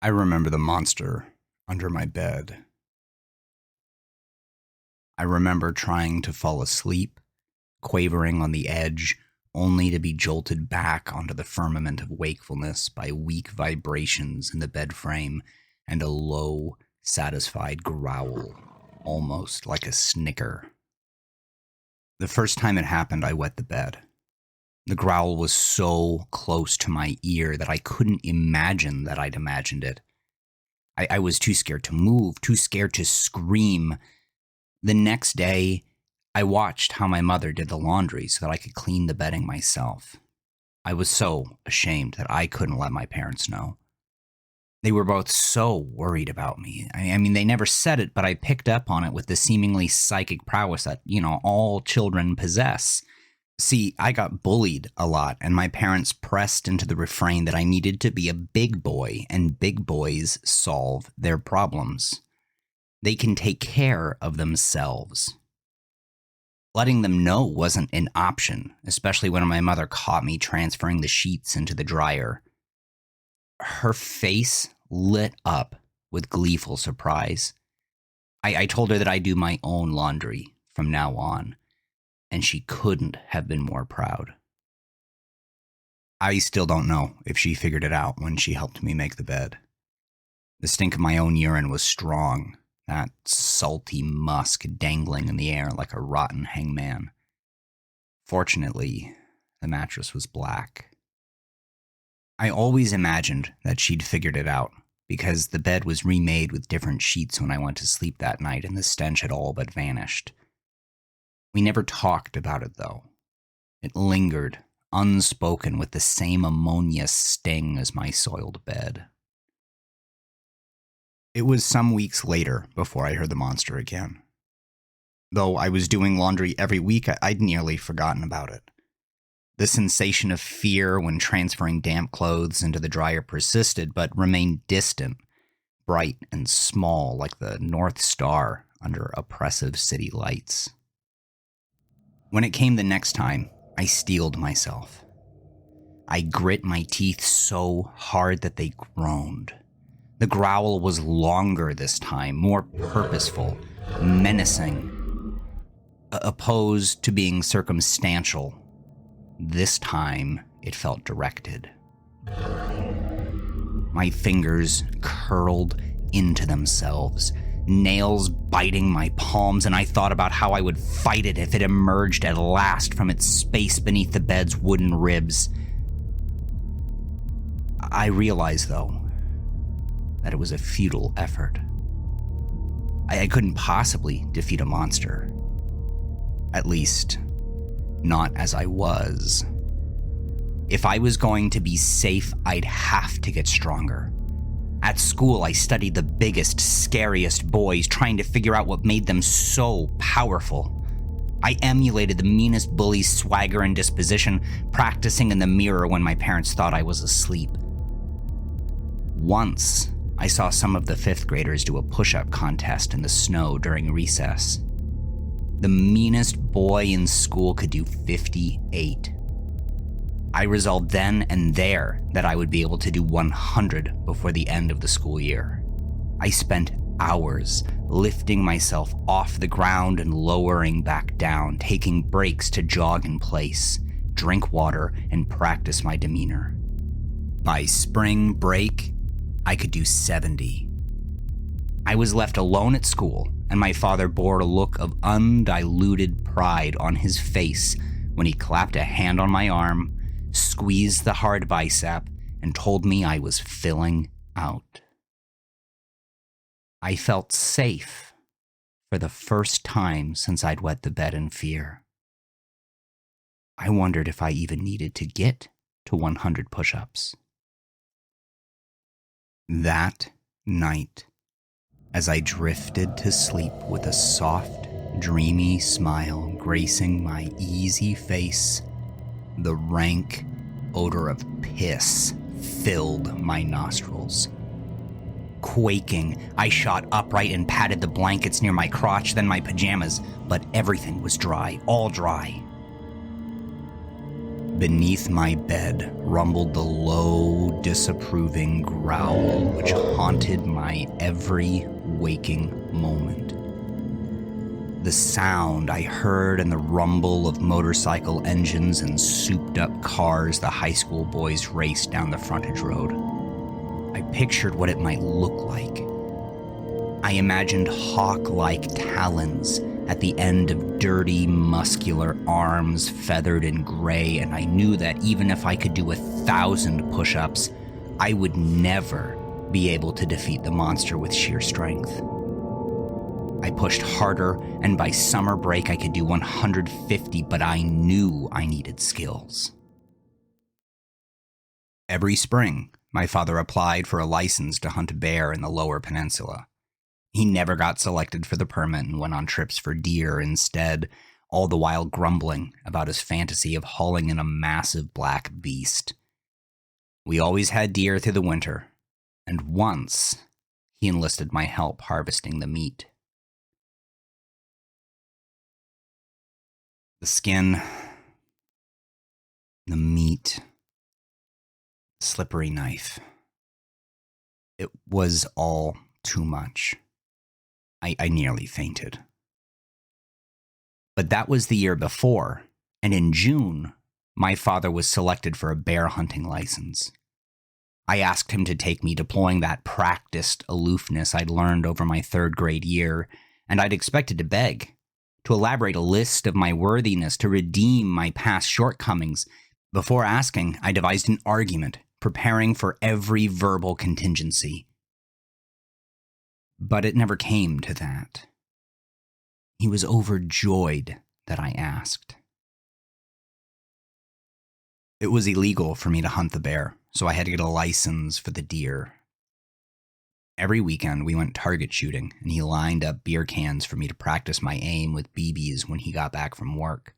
I remember the monster under my bed. I remember trying to fall asleep, quavering on the edge, only to be jolted back onto the firmament of wakefulness by weak vibrations in the bed frame and a low, satisfied growl, almost like a snicker. The first time it happened, I wet the bed. The growl was so close to my ear that I couldn't imagine that I'd imagined it. I was too scared to move, too scared to scream. The next day, I watched how my mother did the laundry so that I could clean the bedding myself. I was so ashamed that I couldn't let my parents know. They were both so worried about me. I mean, they never said it, but I picked up on it with the seemingly psychic prowess that, all children possess. See, I got bullied a lot, and my parents pressed into the refrain that I needed to be a big boy, and big boys solve their problems. They can take care of themselves. Letting them know wasn't an option, especially when my mother caught me transferring the sheets into the dryer. Her face lit up with gleeful surprise. I told her that I do my own laundry from now on, and she couldn't have been more proud. I still don't know if she figured it out when she helped me make the bed. The stink of my own urine was strong, that salty musk dangling in the air like a rotten hangman. Fortunately, the mattress was black. I always imagined that she'd figured it out, because the bed was remade with different sheets when I went to sleep that night and the stench had all but vanished. We never talked about it, though. It lingered, unspoken, with the same ammonia sting as my soiled bed. It was some weeks later before I heard the monster again. Though I was doing laundry every week, I'd nearly forgotten about it. The sensation of fear when transferring damp clothes into the dryer persisted, but remained distant, bright and small like the North Star under oppressive city lights. When it came the next time, I steeled myself. I grit my teeth so hard that they groaned. The growl was longer this time, more purposeful, menacing, opposed to being circumstantial. This time, it felt directed. My fingers curled into themselves, nails biting my palms, and I thought about how I would fight it if it emerged at last from its space beneath the bed's wooden ribs. I realized, though, that it was a futile effort. I couldn't possibly defeat a monster. At least, not as I was. If I was going to be safe, I'd have to get stronger. At school, I studied the biggest, scariest boys, trying to figure out what made them so powerful. I emulated the meanest bully's swagger and disposition, practicing in the mirror when my parents thought I was asleep. Once, I saw some of the 5th graders do a push-up contest in the snow during recess. The meanest boy in school could do 58. I resolved then and there that I would be able to do 100 before the end of the school year. I spent hours lifting myself off the ground and lowering back down, taking breaks to jog in place, drink water, and practice my demeanor. By spring break, I could do 70. I was left alone at school, and my father bore a look of undiluted pride on his face when he clapped a hand on my arm, squeezed the hard bicep, and told me I was filling out. I felt safe for the first time since I'd wet the bed in fear. I wondered if I even needed to get to 100 push-ups. That night, as I drifted to sleep with a soft, dreamy smile gracing my easy face, the rank odor of piss filled my nostrils. Quaking, I shot upright and patted the blankets near my crotch, then my pajamas, but everything was dry, all dry. Beneath my bed rumbled the low, disapproving growl which haunted my every waking moment. The sound I heard and the rumble of motorcycle engines and souped-up cars the high school boys raced down the frontage road. I pictured what it might look like. I imagined hawk-like talons at the end of dirty, muscular arms feathered in gray, and I knew that even if I could do 1,000 push-ups, I would never be able to defeat the monster with sheer strength. I pushed harder, and by summer break I could do 150, but I knew I needed skills. Every spring, my father applied for a license to hunt bear in the Lower Peninsula. He never got selected for the permit and went on trips for deer instead, all the while grumbling about his fantasy of hauling in a massive black beast. We always had deer through the winter, and once he enlisted my help harvesting the meat. The skin, the meat, slippery knife. It was all too much. I nearly fainted. But that was the year before, and in June, my father was selected for a bear hunting license. I asked him to take me, deploying that practiced aloofness I'd learned over my third grade year, and I'd expected to beg, to elaborate a list of my worthiness, to redeem my past shortcomings. Before asking, I devised an argument, preparing for every verbal contingency. But it never came to that. He was overjoyed that I asked. It was illegal for me to hunt the bear, so I had to get a license for the deer. Every weekend we went target shooting, and he lined up beer cans for me to practice my aim with BBs when he got back from work.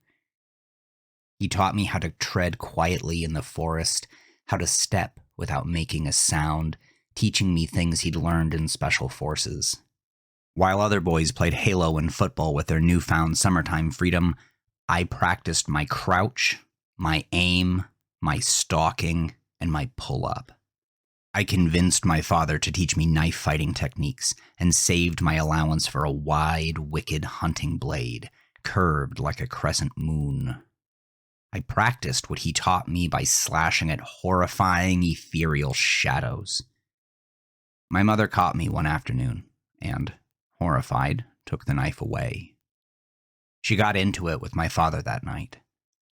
He taught me how to tread quietly in the forest, how to step without making a sound, teaching me things he'd learned in special forces. While other boys played Halo and football with their newfound summertime freedom, I practiced my crouch, my aim, my stalking, and my pull-up. I convinced my father to teach me knife fighting techniques and saved my allowance for a wide, wicked hunting blade, curved like a crescent moon. I practiced what he taught me by slashing at horrifying, ethereal shadows. My mother caught me one afternoon and, horrified, took the knife away. She got into it with my father that night,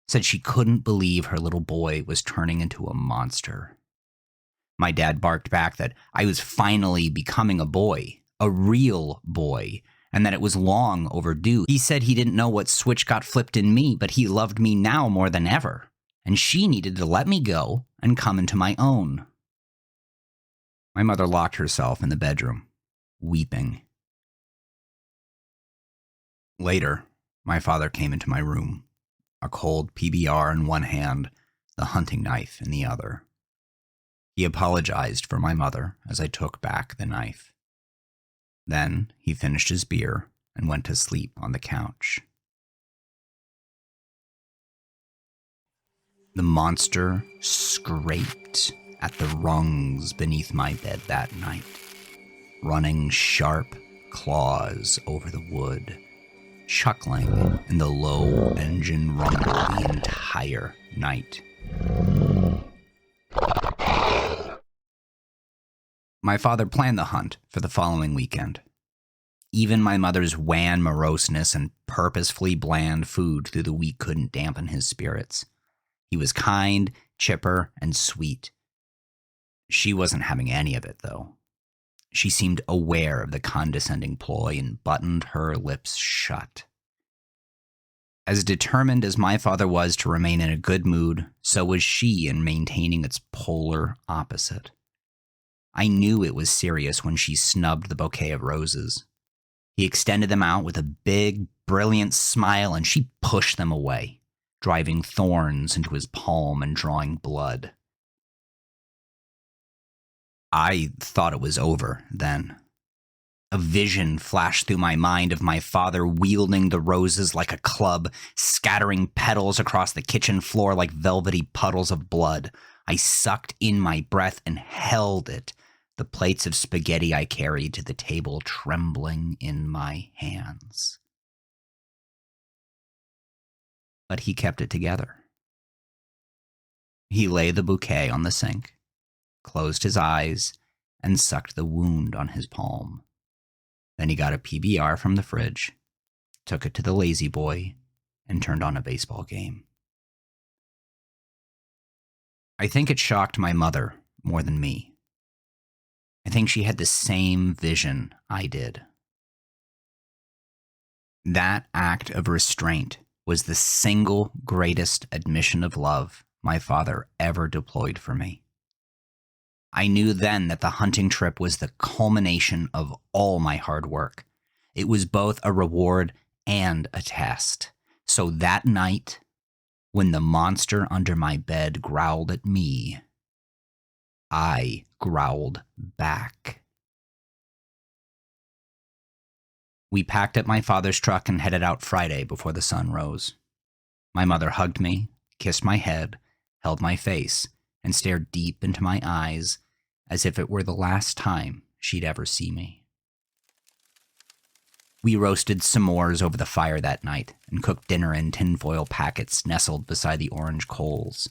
said she couldn't believe her little boy was turning into a monster. My dad barked back that I was finally becoming a boy, a real boy, and that it was long overdue. He said he didn't know what switch got flipped in me, but he loved me now more than ever, and she needed to let me go and come into my own. My mother locked herself in the bedroom, weeping. Later, my father came into my room, a cold PBR in one hand, the hunting knife in the other. He apologized for my mother as I took back the knife. Then he finished his beer and went to sleep on the couch. The monster scraped at the rungs beneath my bed that night, running sharp claws over the wood, chuckling in the low engine rumble the entire night. My father planned the hunt for the following weekend. Even my mother's wan moroseness and purposefully bland food through the week couldn't dampen his spirits. He was kind, chipper, and sweet. She wasn't having any of it, though. She seemed aware of the condescending ploy and buttoned her lips shut. As determined as my father was to remain in a good mood, so was she in maintaining its polar opposite. I knew it was serious when she snubbed the bouquet of roses. He extended them out with a big, brilliant smile, and she pushed them away, driving thorns into his palm and drawing blood. I thought it was over then. A vision flashed through my mind of my father wielding the roses like a club, scattering petals across the kitchen floor like velvety puddles of blood. I sucked in my breath and held it, the plates of spaghetti I carried to the table trembling in my hands. But he kept it together. He laid the bouquet on the sink, closed his eyes, and sucked the wound on his palm. Then he got a PBR from the fridge, took it to the lazy boy, and turned on a baseball game. I think it shocked my mother more than me. I think she had the same vision I did. That act of restraint was the single greatest admission of love my father ever deployed for me. I knew then that the hunting trip was the culmination of all my hard work. It was both a reward and a test. So that night, when the monster under my bed growled at me, I growled back. We packed up my father's truck and headed out Friday before the sun rose. My mother hugged me, kissed my head, held my face, and stared deep into my eyes as if it were the last time she'd ever see me. We roasted s'mores over the fire that night and cooked dinner in tinfoil packets nestled beside the orange coals.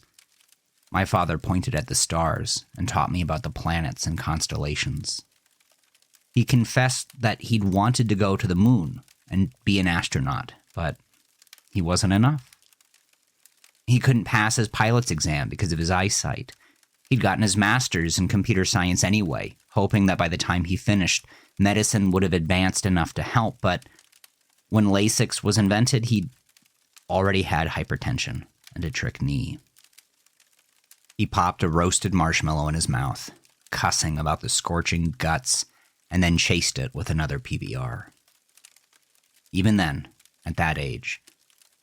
My father pointed at the stars and taught me about the planets and constellations. He confessed that he'd wanted to go to the moon and be an astronaut, but he wasn't enough. He couldn't pass his pilot's exam because of his eyesight. He'd gotten his master's in computer science anyway, hoping that by the time he finished, medicine would have advanced enough to help, but when LASIK was invented, he'd already had hypertension and a trick knee. He popped a roasted marshmallow in his mouth, cussing about the scorching guts, and then chased it with another PBR. Even then, at that age,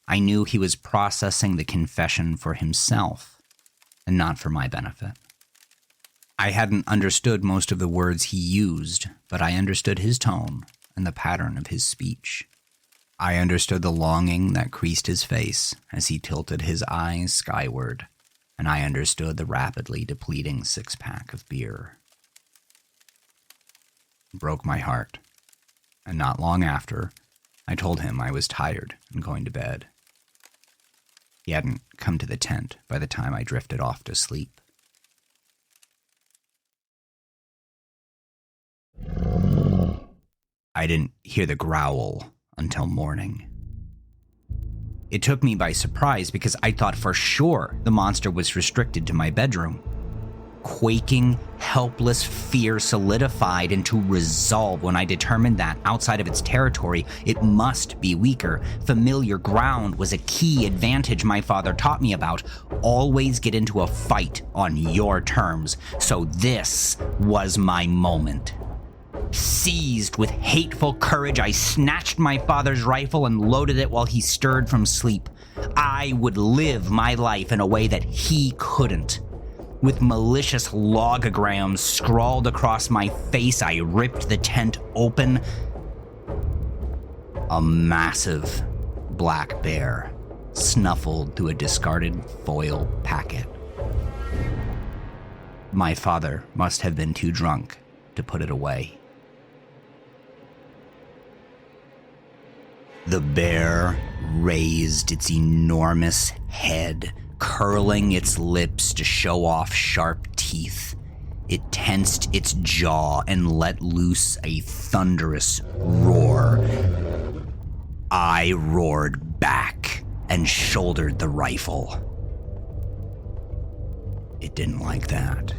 I knew he was processing the confession for himself and not for my benefit. I hadn't understood most of the words he used, but I understood his tone and the pattern of his speech. I understood the longing that creased his face as he tilted his eyes skyward, and I understood the rapidly depleting six-pack of beer. It broke my heart, and not long after, I told him I was tired and going to bed. He hadn't come to the tent by the time I drifted off to sleep. I didn't hear the growl until morning. It took me by surprise because I thought for sure the monster was restricted to my bedroom. Quaking, helpless fear solidified into resolve when I determined that, outside of its territory, it must be weaker. Familiar ground was a key advantage my father taught me about. Always get into a fight on your terms. So this was my moment. Seized with hateful courage, I snatched my father's rifle and loaded it while he stirred from sleep. I would live my life in a way that he couldn't. With malicious logograms scrawled across my face, I ripped the tent open. A massive black bear snuffled through a discarded foil packet. My father must have been too drunk to put it away. The bear raised its enormous head, curling its lips to show off sharp teeth. It tensed its jaw and let loose a thunderous roar. I roared back and shouldered the rifle. It didn't like that.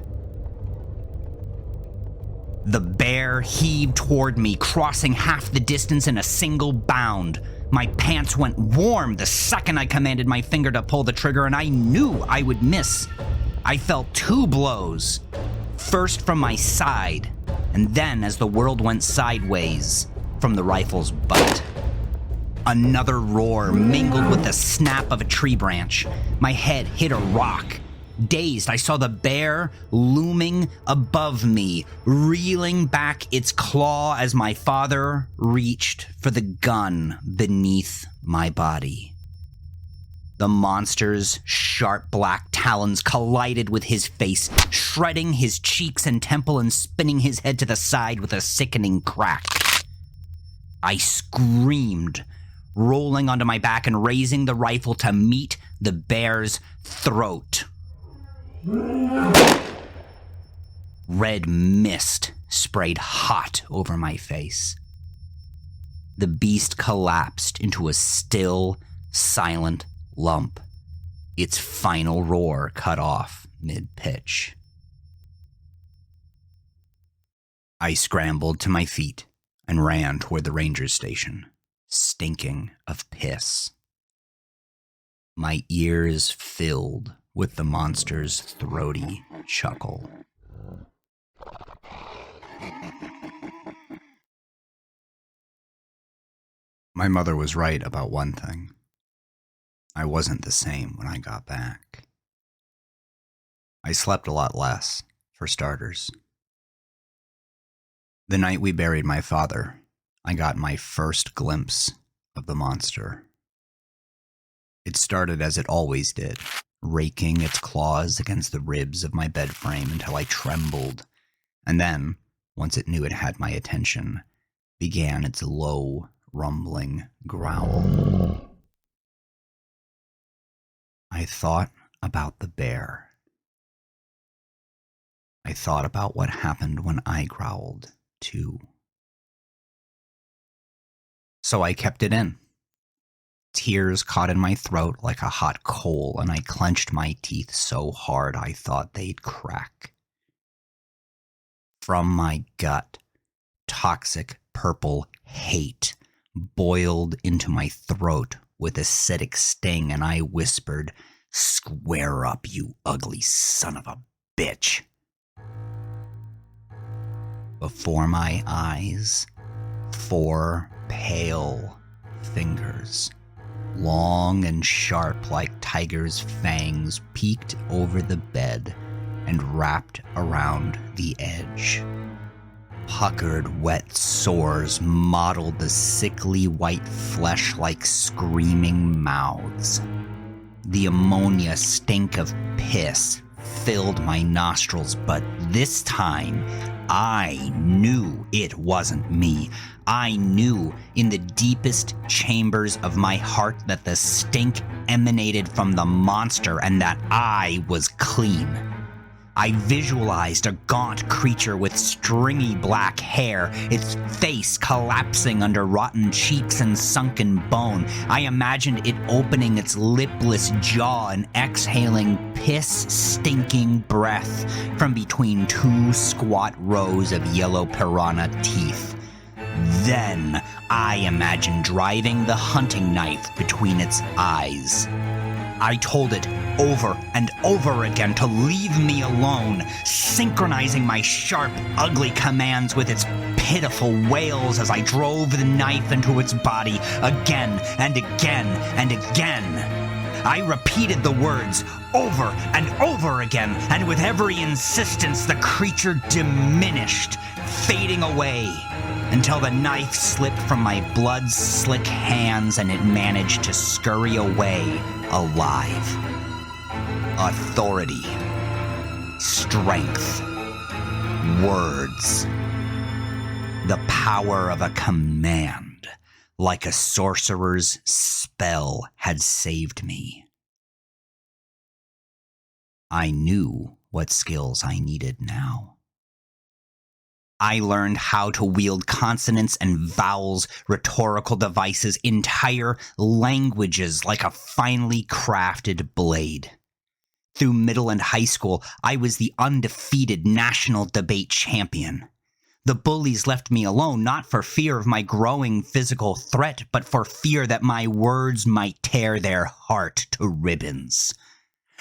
The bear heaved toward me, crossing half the distance in a single bound. My pants went warm the second I commanded my finger to pull the trigger, and I knew I would miss. I felt two blows, first from my side, and then as the world went sideways, from the rifle's butt. Another roar mingled with the snap of a tree branch. My head hit a rock. Dazed, I saw the bear looming above me, reeling back its claw as my father reached for the gun beneath my body. The monster's sharp black talons collided with his face, shredding his cheeks and temple and spinning his head to the side with a sickening crack. I screamed, rolling onto my back and raising the rifle to meet the bear's throat. Red mist sprayed hot over my face. The beast collapsed into a still, silent lump, its final roar cut off mid-pitch. I scrambled to my feet and ran toward the ranger's station, stinking of piss. My ears filled with the monster's throaty chuckle. My mother was right about one thing. I wasn't the same when I got back. I slept a lot less, for starters. The night we buried my father, I got my first glimpse of the monster. It started as it always did, raking its claws against the ribs of my bed frame until I trembled, and then, once it knew it had my attention, began its low, rumbling growl. I thought about the bear. I thought about what happened when I growled, too. So I kept it in. Tears caught in my throat like a hot coal, and I clenched my teeth so hard I thought they'd crack. From my gut, toxic purple hate boiled into my throat with acidic sting, and I whispered, "Square up, you ugly son of a bitch." Before my eyes, 4 pale fingers, long and sharp like tiger's fangs, peeked over the bed and wrapped around the edge. Puckered, wet sores mottled the sickly white flesh like screaming mouths. The ammonia stink of piss filled my nostrils, but this time I knew it wasn't me. I knew in the deepest chambers of my heart that the stink emanated from the monster and that I was clean. I visualized a gaunt creature with stringy black hair, its face collapsing under rotten cheeks and sunken bone. I imagined it opening its lipless jaw and exhaling piss-stinking breath from between 2 squat rows of yellow piranha teeth. Then I imagined driving the hunting knife between its eyes. I told it over and over again to leave me alone, synchronizing my sharp, ugly commands with its pitiful wails as I drove the knife into its body again and again and again. I repeated the words over and over again, and with every insistence the creature diminished, fading away, until the knife slipped from my blood-slick hands and it managed to scurry away alive. Authority, strength, words. The power of a command, like a sorcerer's spell, had saved me. I knew what skills I needed now. I learned how to wield consonants and vowels, rhetorical devices, entire languages like a finely crafted blade. Through middle and high school, I was the undefeated national debate champion. The bullies left me alone, not for fear of my growing physical threat, but for fear that my words might tear their heart to ribbons.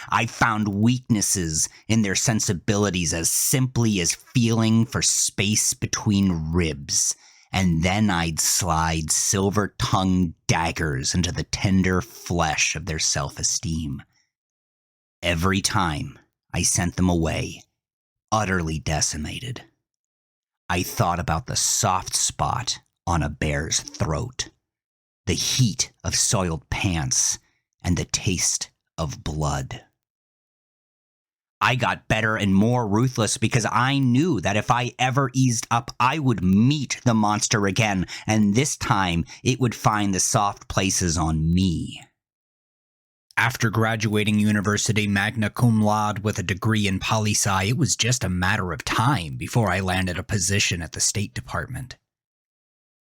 I found weaknesses in their sensibilities as simply as feeling for space between ribs, and then I'd slide silver-tongued daggers into the tender flesh of their self-esteem. Every time I sent them away, utterly decimated. I thought about the soft spot on a bear's throat, the heat of soiled pants, and the taste of blood. I got better and more ruthless because I knew that if I ever eased up, I would meet the monster again, and this time it would find the soft places on me. After graduating university magna cum laude with a degree in poli-sci, it was just a matter of time before I landed a position at the State Department.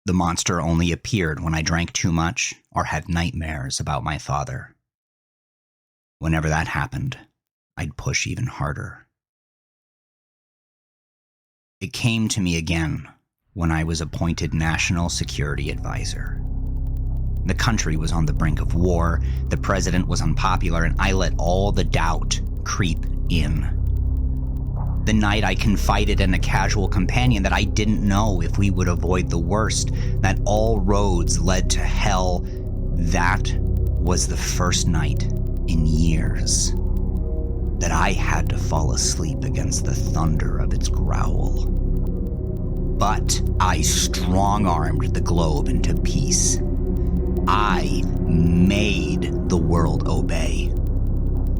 The monster only appeared when I drank too much or had nightmares about my father. Whenever that happened, I'd push even harder. It came to me again when I was appointed National Security Advisor. The country was on the brink of war, the president was unpopular, and I let all the doubt creep in. The night I confided in a casual companion that I didn't know if we would avoid the worst, that all roads led to hell, that was the first night in years that I had to fall asleep against the thunder of its growl. But I strong-armed the globe into peace. I made the world obey.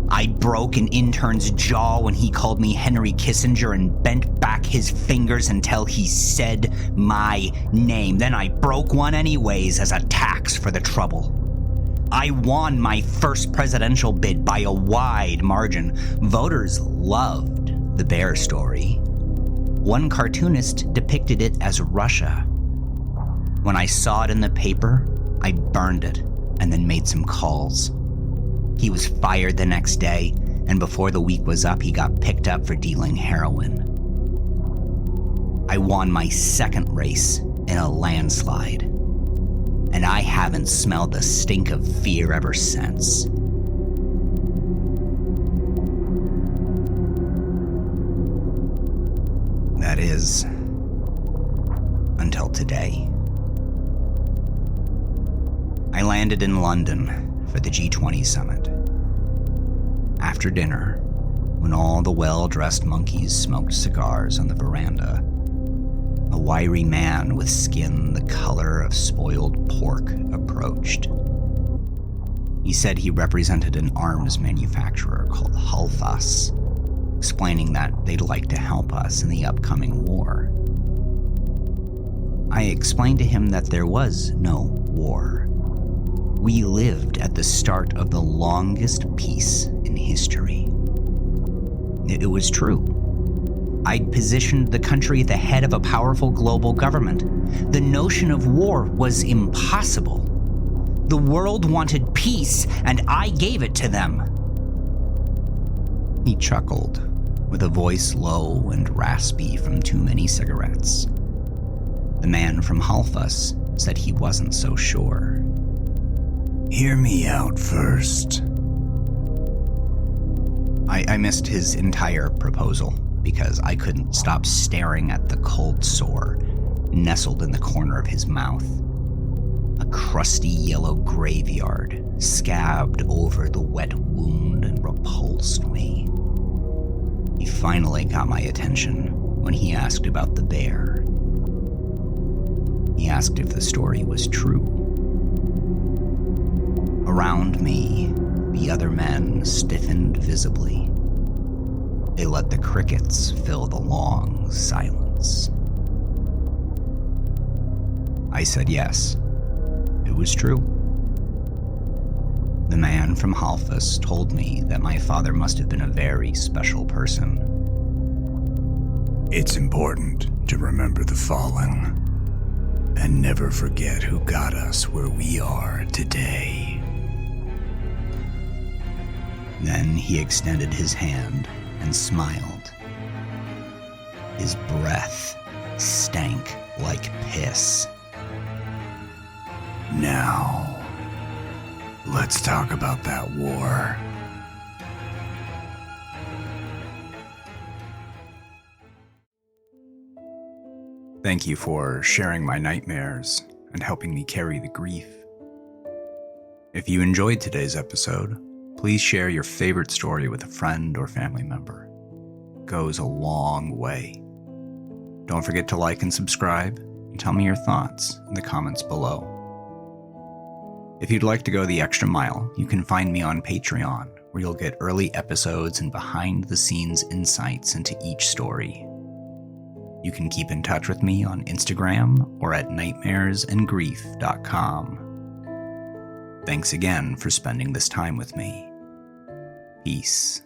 I broke an intern's jaw when he called me Henry Kissinger and bent back his fingers until he said my name. Then I broke one anyways as a tax for the trouble. I won my first presidential bid by a wide margin. Voters loved the bear story. One cartoonist depicted it as Russia. When I saw it in the paper, I burned it and then made some calls. He was fired the next day, and before the week was up, he got picked up for dealing heroin. I won my second race in a landslide, and I haven't smelled the stink of fear ever since. That is, until today. I landed in London for the G20 summit. After dinner, when all the well-dressed monkeys smoked cigars on the veranda, a wiry man with skin the color of spoiled pork approached. He said he represented an arms manufacturer called Halfas, explaining that they'd like to help us in the upcoming war. I explained to him that there was no war. We lived at the start of the longest peace in history. It was true. I'd positioned the country at the head of a powerful global government. The notion of war was impossible. The world wanted peace, and I gave it to them. He chuckled, with a voice low and raspy from too many cigarettes. The man from Halfas said he wasn't so sure. Hear me out first. I missed his entire proposal because I couldn't stop staring at the cold sore nestled in the corner of his mouth. A crusty yellow graveyard scabbed over the wet wound and repulsed me. He finally got my attention when he asked about the bear. He asked if the story was true. Around me, the other men stiffened visibly. They let the crickets fill the long silence. I said yes. It was true. The man from Halfas told me that my father must have been a very special person. It's important to remember the fallen and never forget who got us where we are today. Then he extended his hand and smiled. His breath stank like piss. Now, let's talk about that war. Thank you for sharing my nightmares and helping me carry the grief. If you enjoyed today's episode, please share your favorite story with a friend or family member. It goes a long way. Don't forget to like and subscribe, and tell me your thoughts in the comments below. If you'd like to go the extra mile, you can find me on Patreon, where you'll get early episodes and behind-the-scenes insights into each story. You can keep in touch with me on Instagram or at nightmaresandgrief.com. Thanks again for spending this time with me. Peace.